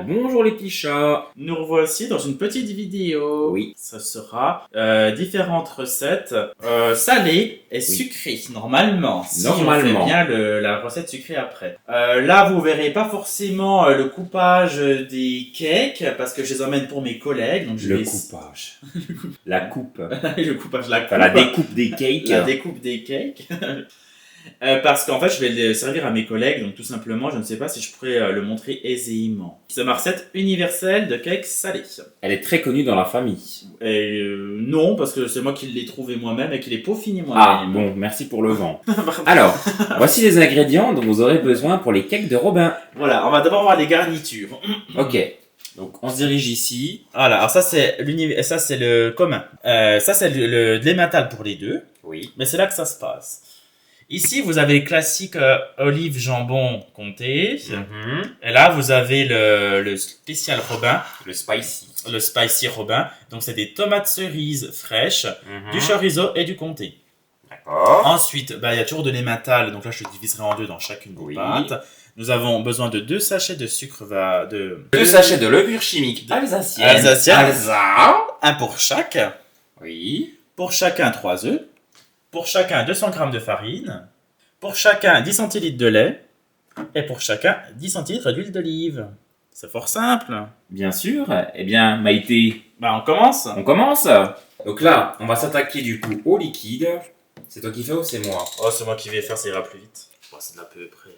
bonjour les petits chats. Nous revoici dans une petite vidéo. Oui. Ce sera différentes recettes salées et sucrées, normalement. Si on fait bien la recette sucrée après. Là, vous verrez pas forcément le coupage des cakes, parce que je les emmène pour mes collègues. Donc Coupage. La coupe. Le coupage, la coupe. Enfin, la découpe des cakes. La découpe des cakes. Parce qu'en fait, je vais le servir à mes collègues, donc tout simplement, je ne sais pas si je pourrais le montrer aisément. C'est ma recette universelle de cakes salés. Elle est très connue dans la famille. Non, parce que c'est moi qui l'ai trouvé moi-même et qui l'ai peaufiné moi-même. Ah, bon, merci pour le vent. Alors, voici les ingrédients dont vous aurez besoin pour les cakes de Robin. Voilà, on va d'abord voir les garnitures. Ok. Donc, on se dirige ici. Voilà, alors ça c'est le commun. Ça c'est de l'emmental pour les deux. Oui. Mais c'est là que ça se passe. Ici, vous avez le classique olive jambon comté. Et là, vous avez le spécial Robin. Le spicy. Le spicy Robin. Donc, c'est des tomates cerises fraîches, du chorizo et du comté. D'accord. Ensuite, il y a toujours de l'emmental. Donc là, je le diviserai en deux dans chacune des pâtes. Nous avons besoin de 2 sachets de sucre 2 sachets de levure chimique alsacienne. Un pour chaque. Oui. Pour chacun 3 œufs. Pour chacun 200 g de farine. Pour chacun 10 centilitres de lait. Et pour chacun 10 centilitres d'huile d'olive. C'est fort simple. Bien sûr. Eh bien, Maïté. On commence. On commence. Donc là, on va s'attaquer du coup au liquide. C'est toi qui fais ou c'est moi? Oh, c'est moi qui vais faire, ça ira plus vite. C'est de l'à peu près.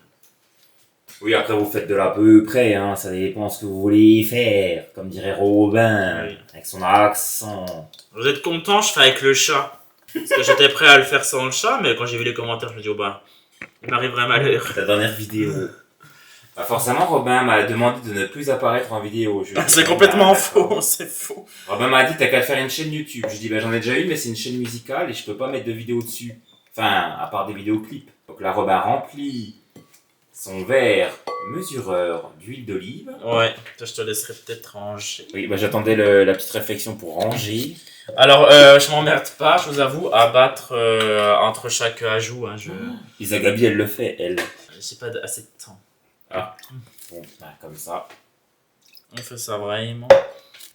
Oui, après vous faites de l'à peu près, hein. Ça dépend ce que vous voulez faire. Comme dirait Robin, avec son accent. Vous êtes content, je fais avec le chat. Parce que j'étais prêt à le faire sans le chat, mais quand j'ai vu les commentaires, je me dis, il m'arriverait un malheur. Ta dernière vidéo. Forcément, Robin m'a demandé de ne plus apparaître en vidéo. C'est complètement faux, c'est faux. Robin m'a dit, t'as qu'à faire une chaîne YouTube. Je dis, j'en ai déjà une, mais c'est une chaîne musicale et je peux pas mettre de vidéo dessus. Enfin, à part des vidéoclips. Donc là, Robin remplit son verre mesureur d'huile d'olive. Ouais, je te laisserai peut-être ranger. Oui, j'attendais la petite réflexion pour ranger. Alors, je m'emmerde pas, je vous avoue, à battre entre chaque ajout. Isa Gabi, elle le fait, elle. J'ai pas assez de temps. Ah, bon, comme ça. On fait ça vraiment.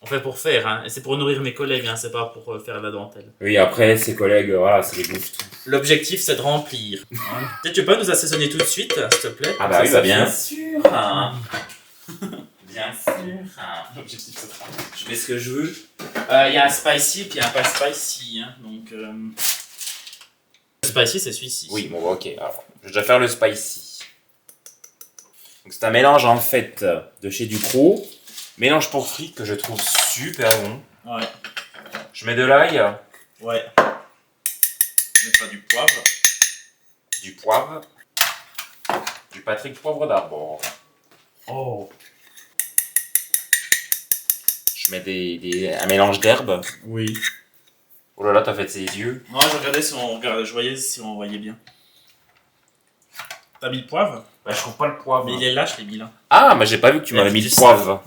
On fait pour faire, hein. Et c'est pour nourrir mes collègues, hein. C'est pas pour faire la dentelle. Oui, après, ses collègues, voilà, c'est les bouffes tout. L'objectif, c'est de remplir. Peut-être tu peux nous assaisonner tout de suite, s'il te plaît. Ah bah oui, bien sûr. Bien sûr. L'objectif, c'est de remplir. Je fais ce que je veux. Il y a un spicy, puis un pas spicy, hein. Donc, le spicy, c'est celui-ci. Oui, bon, ok. Alors, je vais déjà faire le spicy. Donc, c'est un mélange, en fait, de chez Ducros. Mélange pour frites que je trouve super bon. Ouais. Je mets de l'ail. Ouais. Je mettrai du poivre. Du poivre. Du Patrick Poivre d'Arbre. Oh. Je mets un mélange d'herbes. Oui. Oh là là, t'as fait ses yeux. Non, je regardais je voyais si on voyait bien. T'as mis le poivre? Je trouve pas le poivre. Mais il est là, je l'ai mis là. Ah, mais j'ai pas vu que tu m'avais mis le poivre.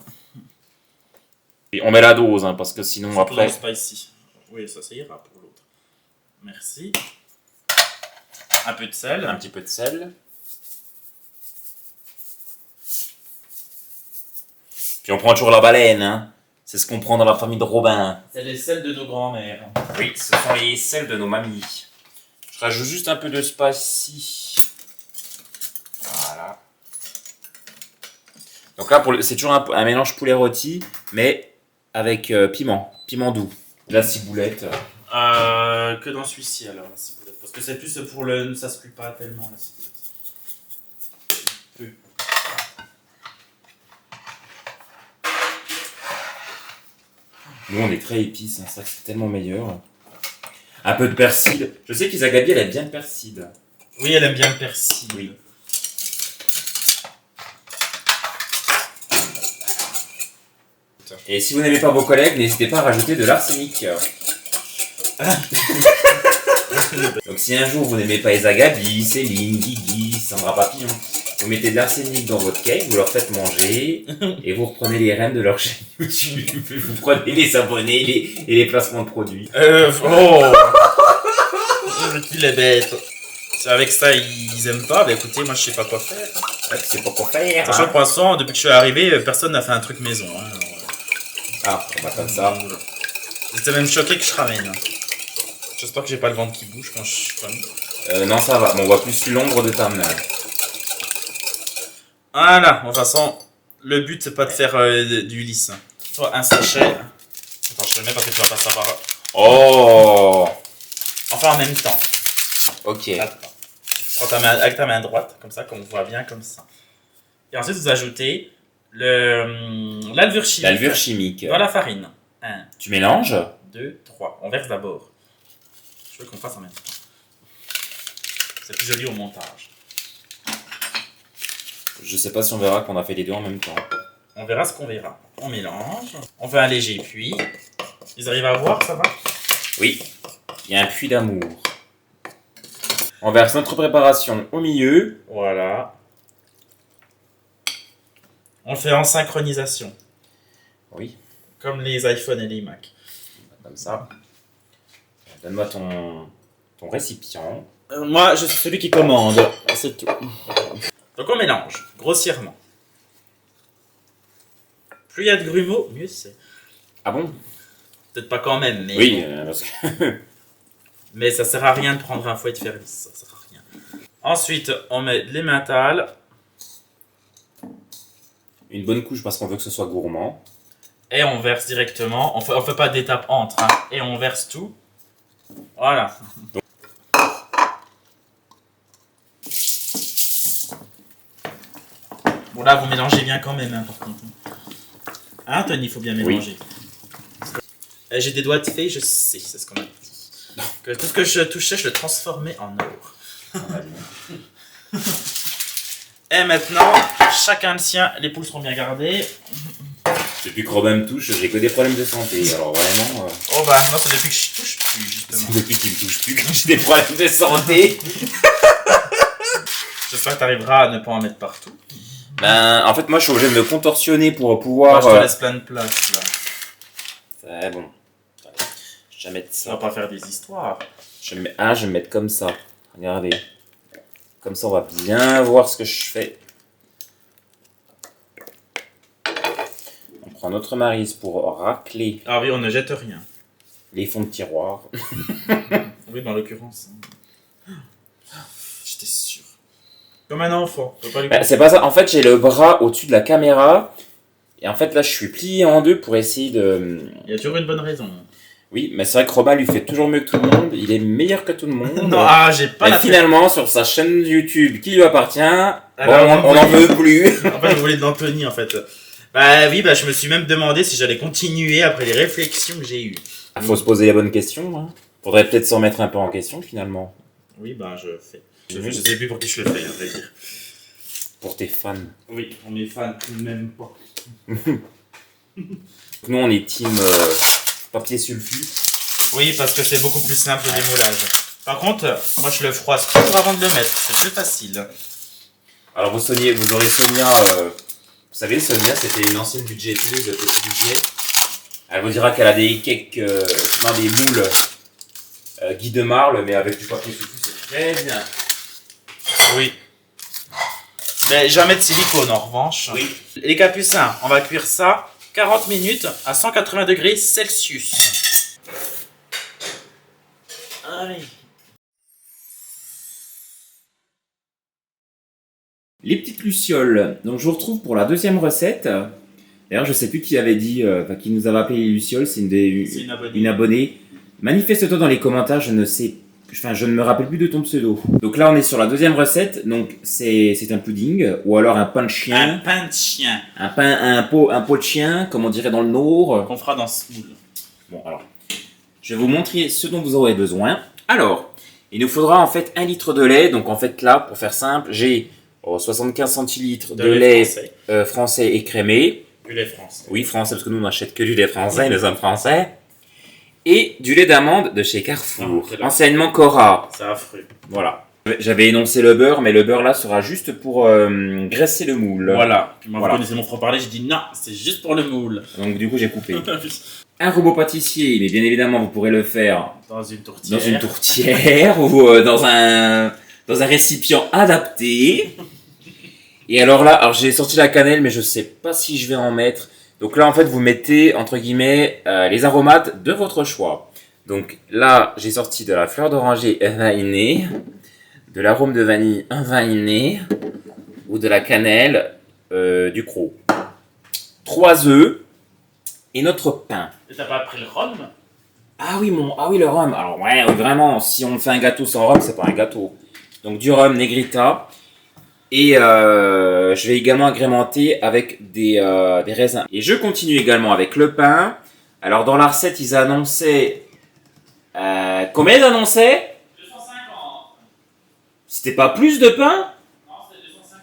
Et on met la dose, hein, parce que sinon après... Spicy. Oui, ça ira pour l'autre. Merci. Un peu de sel. Un petit peu de sel. Puis on prend toujours la baleine, hein. C'est ce qu'on prend dans la famille de Robin. C'est les sels de nos grands-mères. Oui, ce sont les sels de nos mamies. Je rajoute juste un peu de spicy. Voilà. Donc là, c'est toujours un mélange poulet rôti, mais avec piment doux. La ciboulette. Que dans celui-ci alors, la ciboulette. Parce que c'est plus pour le... Ça se cuit pas tellement la ciboulette. Nous, on est très épices, hein, ça c'est tellement meilleur. Un peu de persil. Je sais qu'Isa Gabi, elle aime bien le persil. Oui, elle aime bien le persil. Oui. Et si vous n'aimez pas vos collègues, n'hésitez pas à rajouter de l'arsenic. Donc si un jour vous n'aimez pas Isa Gabi, Céline, Guigui, Sandra Papillon, vous mettez de l'arsenic dans votre cake, vous leur faites manger, et vous reprenez les rênes de leur chaîne YouTube. Vous prenez les abonnés et les placements de produits. Qu'il est bête. C'est avec ça, ils aiment pas. Écoutez, moi je sais pas quoi faire. Là, tu sais pas quoi faire. Sachant que pour l'instant, depuis que je suis arrivé, personne n'a fait un truc maison. Hein, alors, Ah, on va comme ça. J'étais même choqué que je ramène. J'espère que j'ai pas le ventre qui bouge quand je comme. Non, ça va. Bon, on voit plus l'ombre de ta main. Voilà, de toute façon, le but c'est pas de faire du lisse. Soit un sachet. Attends, je te le mets parce que tu vas pas savoir. Oh. Enfin en même temps. Ok. Attends. Tu prends ta main, avec ta main droite, comme ça, qu'on voit bien comme ça. Et ensuite vous ajoutez l'alvure chimique. L'alvure chimique. Dans la farine. 1, Tu mélanges 2, 3. On verse d'abord. Je veux qu'on fasse en même temps. C'est plus joli au montage. Je sais pas si on verra qu'on a fait les deux en même temps. On verra ce qu'on verra. On mélange. On fait un léger puits. Ils arrivent à voir, ça va? Oui. Il y a un puits d'amour. On verse notre préparation au milieu. Voilà. On le fait en synchronisation. Oui. Comme les iPhones et les Mac. Comme ça. Donne-moi ton récipient. Moi, je suis celui qui commande. C'est tout. Donc on mélange, grossièrement. Plus il y a de grumeaux, mieux c'est. Ah bon? Peut-être pas quand même, mais... Oui, bon. parce que... Mais ça sert à rien de prendre un fouet et de faire lisse. Ça sert à rien. Ensuite, on met de l'emmental. Une bonne couche parce qu'on veut que ce soit gourmand. Et on verse directement. On fait pas d'étape entre. Hein. Et on verse tout. Voilà. Bon là, vous mélangez bien quand même, hein, par contre. Hein, Tony, il faut bien mélanger. Oui. J'ai des doigts de fée, je sais, c'est ce qu'on m'a dit. Que tout ce que je touchais, je le transformais en or. Et maintenant, chacun le sien, les poules seront bien gardées. Depuis que Robin me touche, j'ai que des problèmes de santé. Alors vraiment... Oh bah, non, c'est depuis que je touche plus, justement. C'est depuis qu'il me touche plus que j'ai des problèmes de santé. J'espère que tu arriveras à ne pas en mettre partout. Ben, en fait, moi, je suis obligé de me contorsionner pour pouvoir... Moi, je te laisse plein de place, là. C'est bon. Je vais mettre On va ça. pas faire des histoires. Je vais me mettre comme ça. Regardez. Comme ça, on va bien voir ce que je fais. On prend notre maryse pour racler Ah oui, on ne jette rien. les fonds de tiroir. Oui, mais en l'occurrence. J'étais sûr. Comme un enfant. Faut pas lui... Ben, c'est pas ça. En fait, j'ai le bras au-dessus de la caméra. Et en fait, là, je suis plié en deux pour essayer de... Il y a toujours une bonne raison. Oui, mais c'est vrai que Robin lui fait toujours mieux que tout le monde. Il est meilleur que tout le monde. Non, ah, j'ai pas Et la... finalement, sur sa chaîne YouTube qui lui appartient, Alors, on n'en veut plus. En fait, vous voulez d'Anthony, en fait. Bah oui, bah je me suis même demandé si j'allais continuer après les réflexions que j'ai eues. Il faut se poser les bonnes questions. Hein. Faudrait peut-être s'en mettre un peu en question, finalement. Oui, bah je fais. Je sais plus pour qui je le fais, à vrai dire. Pour tes fans. Oui, on est fans, même pas. Nous, on est team papier sulfu. Oui, parce que c'est beaucoup plus simple le démoulage. Par contre, moi je le froisse toujours avant de le mettre, c'est plus facile. Alors, vous aurez Sonia... vous savez, Sonia, c'était une ancienne budgéteuse de Petit Budget. Elle vous dira qu'elle a des cakes dans des moules Guy de Marle, mais avec du papier sulfu, c'est très bien. Oui. Mais jamais de silicone en revanche. Oui. Les capucins, on va cuire ça 40 minutes à 180 degrés Celsius. Allez. Les petites lucioles. Donc, je vous retrouve pour la deuxième recette. D'ailleurs, je sais plus qui avait dit, qui nous avait appelé les lucioles. C'est une abonnée. Manifeste-toi dans les commentaires, je ne me rappelle plus de ton pseudo. Donc là, on est sur la deuxième recette. Donc, c'est un pudding ou alors un pain de chien. Un pain de chien. Un pot de chien, comme on dirait dans le Nord. Qu'on fera dans ce moule. Bon, alors, je vais vous montrer ce dont vous aurez besoin. Alors, il nous faudra en fait 1 litre de lait. Donc, en fait, là, pour faire simple, j'ai 75 centilitres de lait français écrémé. Du lait français. Oui, français, parce que nous, on n'achète que du lait français, nous sommes français. Et du lait d'amande de chez Carrefour. Enseignement Cora. C'est affreux. Voilà. J'avais énoncé le beurre, mais le beurre là sera juste pour graisser le moule. Voilà. Puis moi, Voilà. vous connaissez mon franc-parler, j'ai dit non, c'est juste pour le moule. Donc du coup, j'ai coupé. Un robot pâtissier, mais bien évidemment, vous pourrez le faire Dans une tourtière. dans une tourtière ou dans un récipient adapté. Et alors là, j'ai sorti la cannelle, mais je sais pas si je vais en mettre. Donc là, en fait, vous mettez, entre guillemets, les aromates de votre choix. Donc là, j'ai sorti de la fleur d'oranger vainée, de l'arôme de vanille vainé, ou de la cannelle, du croc. 3 œufs et notre pain. Et t'as pas pris le rhum? Ah oui, le rhum. Alors ouais, vraiment, si on fait un gâteau sans rhum, c'est pas un gâteau. Donc du rhum Negrita. Et je vais également agrémenter avec des raisins. Et je continue également avec le pain. Alors dans la recette, ils annonçaient... combien ils annonçaient? 250. C'était pas plus de pain? Non, c'était 250.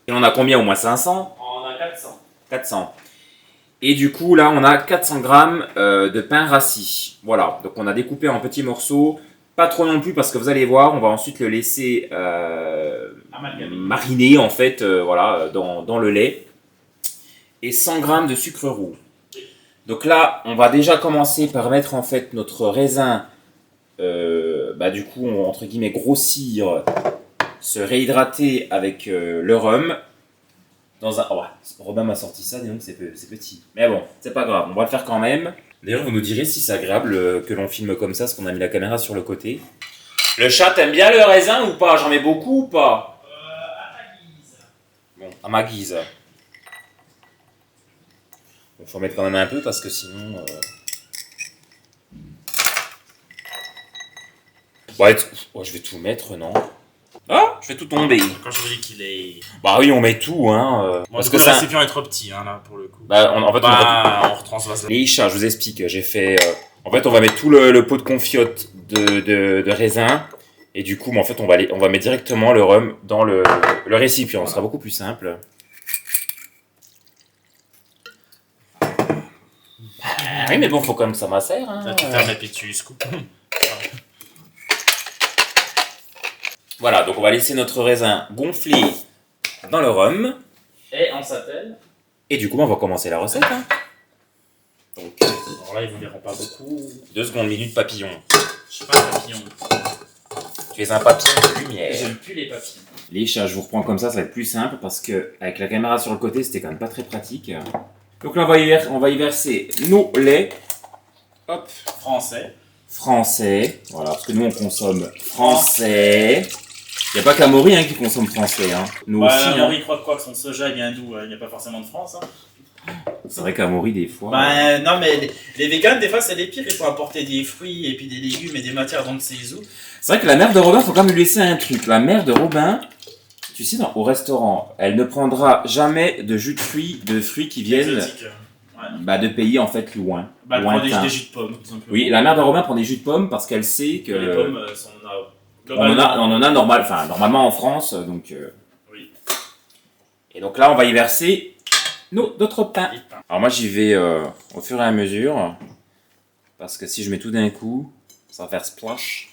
Et on a combien? Au moins 500? On a 400. 400. Et du coup, là, on a 400 grammes de pain rassis. Voilà, donc on a découpé en petits morceaux. Pas trop non plus parce que vous allez voir, on va ensuite le laisser mariner en fait, voilà, dans le lait. Et 100 grammes de sucre roux. Donc là, on va déjà commencer par mettre en fait notre raisin, du coup, entre guillemets, grossir, se réhydrater avec le rhum. Dans un... Oh, Robin m'a sorti ça, dis donc, c'est petit. Mais bon, c'est pas grave, on va le faire quand même. D'ailleurs, vous nous direz si c'est agréable que l'on filme comme ça, parce qu'on a mis la caméra sur le côté. Le chat, t'aimes bien le raisin ou pas? J'en mets beaucoup ou pas? À ta guise. Bon, à ma guise. Bon, faut en mettre quand même un peu, parce que sinon... Bon, je vais tout mettre, non? Ah, je fais tout tomber. Quand je vous dis qu'il est... Bah oui, on met tout, hein. Parce que le récipient est trop petit, hein, là, pour le coup. Bah, on retransvase. Les chats, je vous explique. J'ai fait... en fait, on va mettre tout le pot de confiote de raisin. Et du coup, en fait, on va mettre directement le rhum dans le récipient. Ce sera beaucoup plus simple. Oui, mais bon, faut quand même que ça macère. Hein. Tu fermes et puis tu scoopes. Voilà, donc on va laisser notre raisin gonfler dans le rhum. Et on s'attelle. Et du coup, on va commencer la recette. Hein. Donc, alors là, ils vous verront pas beaucoup. 2 secondes, minute papillon. Je suis pas un papillon. Tu es un papillon de lumière. J'aime plus les papillons. Les chats, je vous reprends comme ça va être plus simple parce que avec la caméra sur le côté, c'était quand même pas très pratique. Donc là, on va y verser nos laits. Hop. Français. Voilà, parce que nous, on consomme français. Il n'y a pas qu'Amaury qui consomme français. Hein. Nous aussi. Amaury croit quoi que son soja vient d'où? Il n'y a pas forcément de France. Hein. C'est vrai qu'Amaury, des fois... non, mais les véganes, des fois, c'est les pires. Il faut apporter des fruits et puis des légumes et des matières dans ses os. C'est vrai que la mère de Robin, faut quand même lui laisser un truc. La mère de Robin, tu sais, au restaurant, elle ne prendra jamais de jus de fruits qui viennent de pays en fait loin. Elle prend des jus de pommes, tout simplement. Oui, la mère de Robin prend des jus de pommes parce qu'elle sait que... Les pommes sont... on en a normalement en France, donc... Oui. Et donc là, on va y verser d'autres pains. Alors moi, j'y vais au fur et à mesure. Parce que si je mets tout d'un coup, ça va faire splash.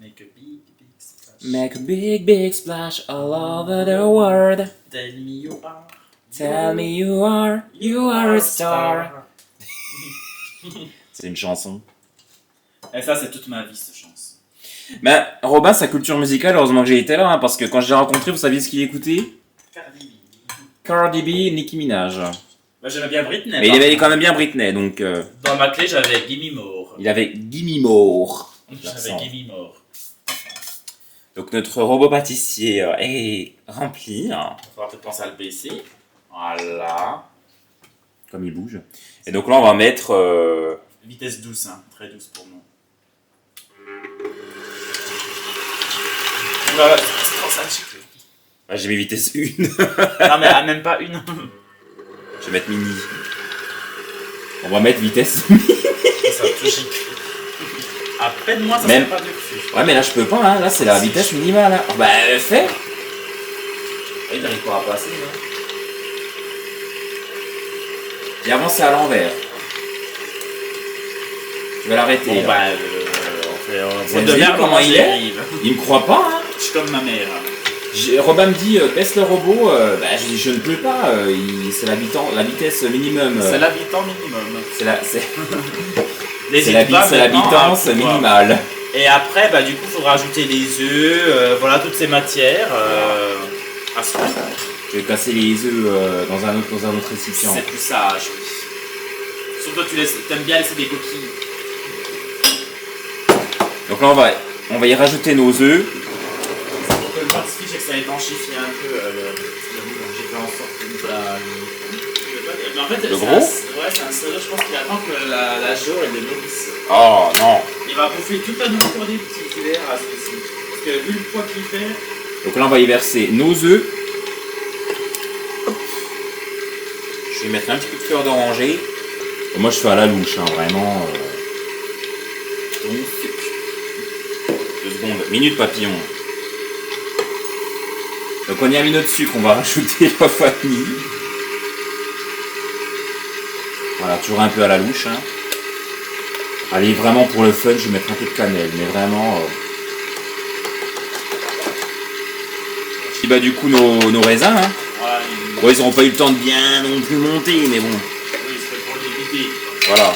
Make a big, big splash. Make a big, big splash all over the world. Tell me you are. Tell me you are a star. C'est une chanson. Et ça, c'est toute ma vie, cette chanson. Ben, Robin, sa culture musicale, heureusement que j'ai été là, hein, parce que quand je l'ai rencontré, vous saviez ce qu'il écoutait? Cardi B, Nicki Minaj. Bah, j'aimais bien Britney. Mais il aimait quand même bien Britney, donc... Dans ma clé, j'avais Gimme More. Il avait Gimme More. J'avais Gimme More. Donc notre robot pâtissier est rempli. Il va falloir peut-être penser à le baisser. Voilà. Comme il bouge. Et donc là, on va mettre... Vitesse douce, hein. Très douce pour nous. Voilà, c'est trop ça, le chicle. Ah, j'ai mis vitesse 1. Non, mais même pas une. Je vais mettre mini. On va mettre vitesse mini. Ça va tout gicler. À peine moi, ça ne pas de cul. Ouais, mais là, je peux pas, hein. Là, c'est la vitesse minimale. Hein. Bah, fais. Il n'arrive pas à passer, hein. Et avant, c'est à l'envers. Tu vas l'arrêter. Bon, bah, on de voir comment il est. Il me croit pas, hein. Je suis comme ma mère. Robin me dit, baisse le robot. Bah, je dis, je ne peux pas. C'est la vitesse minimum. C'est l'habitant minimum. C'est l'habitance minimale. Et après, du coup, il faudra ajouter les œufs, voilà, toutes ces matières à ce moment. Je vais casser les œufs dans un autre récipient. C'est plus sage, oui. Surtout toi, t'aimes bien laisser des coquilles. Donc là, on va y rajouter nos œufs. Pour que le fortifie, c'est que ça étanchifie un peu le moule. J'ai fait en sorte que mais en fait, le gros c'est un solo, je pense qu'il attend que la jaune elle le nourrisse. Oh non. Il va bouffer toute la nourriture des petits filaires à celui-ci. Parce que vu le poids qu'il fait. Donc là, on va y verser nos œufs. Je vais mettre un petit peu de fleur d'oranger. Moi, je fais à la louche, hein, vraiment. 2 secondes. Minute papillon. Donc on y a mis notre sucre, on va rajouter la vanille. Voilà, toujours un peu à la louche. Hein. Allez, vraiment pour le fun, je vais mettre un peu de cannelle, mais vraiment... Et bah du coup, nos raisins, hein. Voilà, bon, ils n'auront pas eu le temps de bien non plus monter, mais bon. oui, c'est pour les vider. Voilà.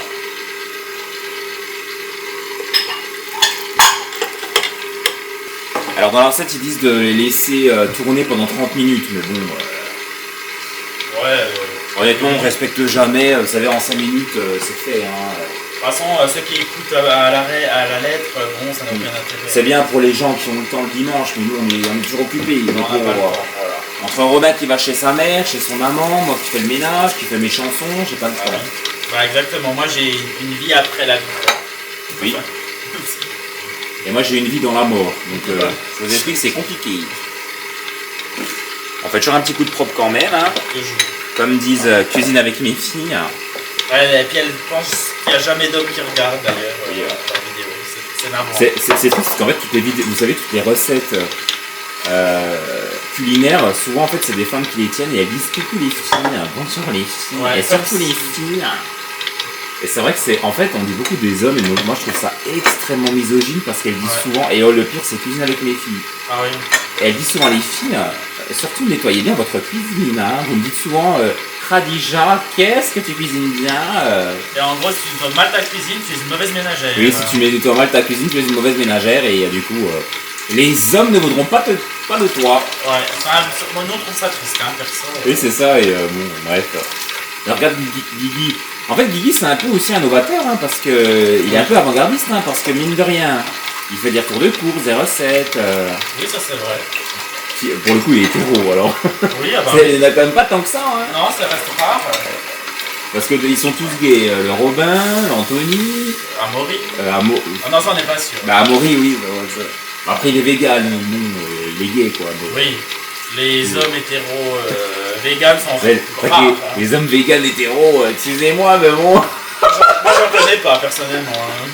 Alors dans la recette, ils disent de les laisser tourner pendant 30 minutes, mais bon... Honnêtement, on respecte jamais, vous savez, en 5 minutes, c'est fait. Hein. De toute façon, ceux qui écoutent à la lettre, bon, ça n'a aucun intérêt. C'est bien pour les gens qui ont le temps le dimanche, mais nous, on est toujours occupés. On n'a pas le temps, voilà. Entre Robin qui va chez sa mère, chez son maman, moi qui fais le ménage, qui fais mes chansons, j'ai pas le temps. Bah, exactement, moi j'ai une vie après la vie. Oui. Et moi j'ai une vie dans la mort, donc je vous explique que c'est compliqué. On fait toujours un petit coup de propre quand même, hein. Comme disent cuisine avec mes filles. Ouais, et puis elle pense qu'il n'y a jamais d'homme qui regarde d'ailleurs oui, la vidéo, c'est navrant. C'est triste parce qu'en fait toutes les vidéos, vous savez, toutes les recettes culinaires, souvent en fait c'est des femmes qui les tiennent et elles disent coucou les filles, bonjour les filles, ouais, et surtout les filles. Et c'est vrai que c'est, en fait, on dit beaucoup des hommes, et moi je trouve ça extrêmement misogyne parce qu'elles disent souvent, et le pire c'est cuisine avec mes filles. Ah oui. Et elles disent souvent les filles, surtout nettoyez bien votre cuisine, hein. Vous me dites souvent, Khadija, qu'est-ce que tu cuisines bien Et en gros, si tu nettoies mal ta cuisine, tu es une mauvaise ménagère. Oui, si tu nettoies mal ta cuisine, tu es une mauvaise ménagère, et du coup, les hommes ne voudront pas de toi. Ouais, enfin, moi non, on trouve ça triste, hein, perso. Oui, c'est ça, et bon, bref. Alors, regarde Guigui. En fait, Guigui, c'est un peu aussi un novateur, hein, parce que il est un peu avant-gardiste, hein, parce que mine de rien, il fait des retours de courses, des recettes. Oui, ça c'est vrai. Pour le coup, il est hétéro, alors. Oui, ah bah. Il n'y en a quand même pas tant que ça, hein. Non, ça reste rare. Parce qu'ils sont tous gays. Le Robin, l'Anthony. Amaury. Ah non, ça on n'est pas sûr. Bah, Amaury, oui. Après, il est vegan, il est gay, quoi. Mais... Oui. Les hommes hétéros véganes sont rares. Les hommes véganes hétéros, excusez-moi, mais bon. Moi, j'en connais pas, personnellement. Hein.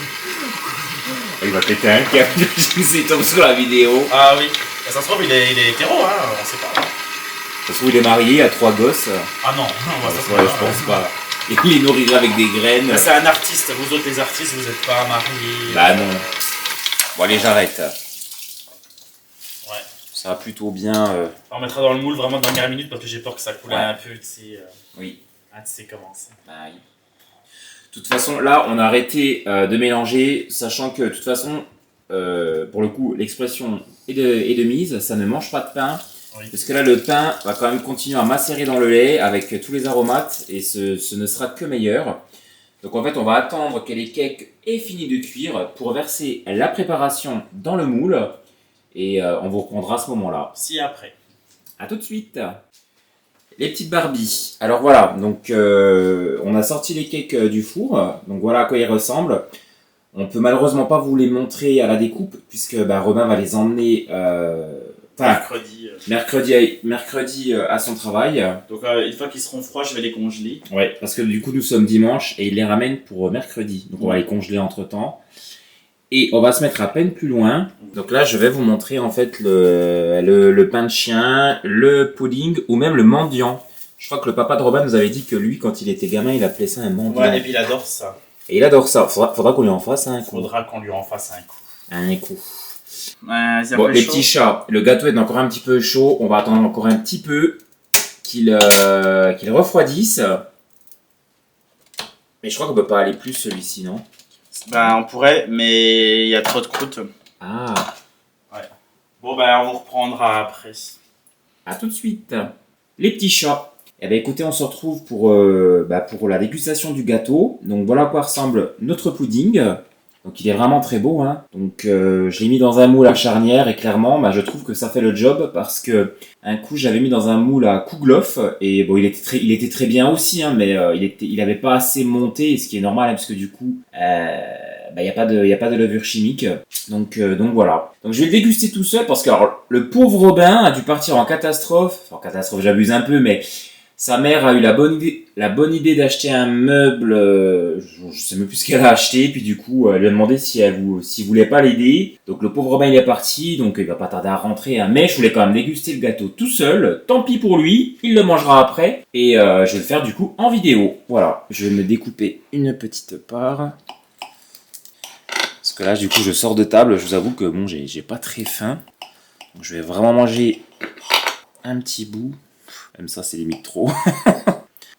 Il va péter un câble, s'il tombe sur la vidéo. Ah oui. Ça se trouve, il est hétéro, hein, on sait pas. Ça se trouve, il est marié à 3 gosses. Ah non, je pense pas. Et il les nourrira avec des graines. C'est un artiste, vous autres les artistes, vous n'êtes pas mariés. Bah non. Bon, allez, j'arrête. Ouais. Ça va plutôt bien. On mettra dans le moule vraiment dans la dernière minute parce que j'ai peur que ça coule un peu, tu sais. Oui. Ah, tu sais comment c'est. Bah oui. De toute façon, là, on a arrêté de mélanger, sachant que, de toute façon, pour le coup, l'expression est de mise, ça ne mange pas de pain. Oui. Parce que là, le pain va quand même continuer à macérer dans le lait avec tous les aromates et ce ne sera que meilleur. Donc en fait, on va attendre que les cakes aient fini de cuire pour verser la préparation dans le moule et on vous reprendra à ce moment-là. Si après. A tout de suite. Les petites Barbies. Alors voilà, donc on a sorti les cakes du four, donc voilà à quoi ils ressemblent. On peut malheureusement pas vous les montrer à la découpe puisque Robin va les emmener mercredi à son travail. Donc une fois qu'ils seront froids, je vais les congeler. Ouais, parce que du coup nous sommes dimanche et il les ramène pour mercredi. Donc on va les congeler entre temps. Et on va se mettre à peine plus loin. Donc là je vais vous montrer en fait le pain de chien, le pudding ou même le mendiant. Je crois que le papa de Robin nous avait dit que lui quand il était gamin il appelait ça un mendiant. Ouais, et puis il adore ça. Et il adore ça. Faudra qu'on lui en fasse un coup. Faudra qu'on lui en fasse un coup. Un coup. Bon, les petits chats, le gâteau est encore un petit peu chaud. On va attendre encore un petit peu qu'il refroidisse. Mais je crois qu'on peut pas aller plus celui-ci, non? On pourrait, mais il y a trop de croûte. Ah. Ouais. Bon, on vous reprendra après. À tout de suite. les petits chats. Eh ben écoutez, on se retrouve pour la dégustation du gâteau. Donc voilà à quoi ressemble notre pudding. Donc il est vraiment très beau, hein. Donc je l'ai mis dans un moule à charnière et clairement, je trouve que ça fait le job parce que un coup j'avais mis dans un moule à Kouglof et bon il était très bien aussi, hein, mais il avait pas assez monté, ce qui est normal, hein, parce que du coup il y a pas de levure chimique. Donc voilà. Donc je vais le déguster tout seul parce que alors, le pauvre Robin a dû partir en catastrophe. Enfin, catastrophe, j'abuse un peu, mais sa mère a eu la bonne idée d'acheter un meuble, je sais même plus ce qu'elle a acheté, puis du coup, elle lui a demandé s'il voulait pas l'aider. Donc le pauvre Robin, il est parti, donc il va pas tarder à rentrer, hein. Mais je voulais quand même déguster le gâteau tout seul, tant pis pour lui, il le mangera après, et je vais le faire du coup en vidéo. Voilà, je vais me découper une petite part. Parce que là, du coup, je sors de table, je vous avoue que bon, j'ai pas très faim. Donc je vais vraiment manger un petit bout. Même ça, c'est limite trop.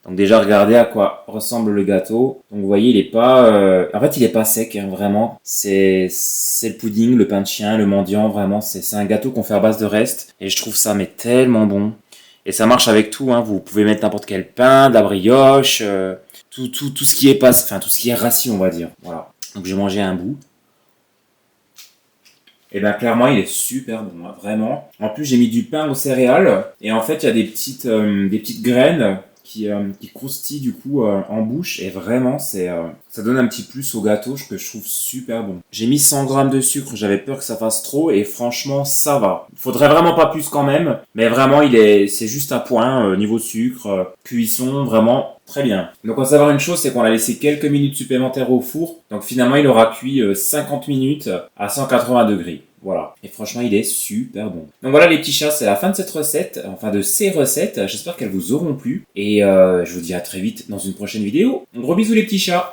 Donc déjà, regardez à quoi ressemble le gâteau. Donc vous voyez, il est pas... En fait, il est pas sec, hein, vraiment. C'est le pudding, le pain de chien, le mendiant, vraiment. C'est un gâteau qu'on fait à base de reste. Et je trouve ça mais tellement bon. Et ça marche avec tout, hein. Vous pouvez mettre n'importe quel pain, de la brioche, tout ce qui est tout ce qui est rassis, on va dire. Voilà. Donc j'ai mangé un bout. Et bien clairement il est super bon, hein, vraiment. En plus j'ai mis du pain aux céréales et en fait il y a des petites graines qui croustillent du coup en bouche et vraiment ça donne un petit plus au gâteau que je trouve super bon. J'ai mis 100 grammes de sucre, j'avais peur que ça fasse trop et franchement ça va. Faudrait vraiment pas plus quand même, mais vraiment c'est juste un point niveau sucre, cuisson, vraiment très bien. Donc on va savoir une chose, c'est qu'on l'a laissé quelques minutes supplémentaires au four. Donc finalement il aura cuit 50 minutes à 180 degrés. Voilà. Et franchement, il est super bon. Donc voilà les petits chats, c'est la fin de cette recette, enfin de ces recettes. J'espère qu'elles vous auront plu. Et je vous dis à très vite dans une prochaine vidéo. Gros bisous les petits chats.